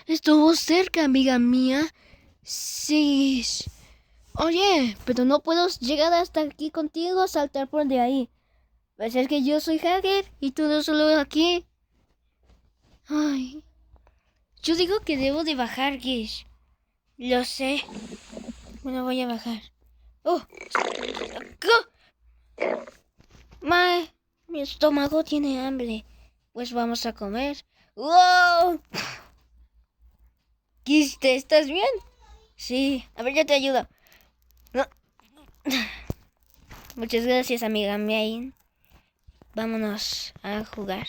Estuvo cerca, amiga mía. Sí. Oye, pero no puedo llegar hasta aquí contigo, saltar por de ahí. Pues es que yo soy hacker y tú no solo aquí. Ay, yo digo que debo de bajar, Gish. Lo sé. Bueno, voy a bajar. Oh, mi estómago tiene hambre. Pues vamos a comer. ¡Wow! Gish, ¿estás bien? Sí, a ver, yo te ayudo. No. Muchas gracias, amiga May. Vámonos a jugar.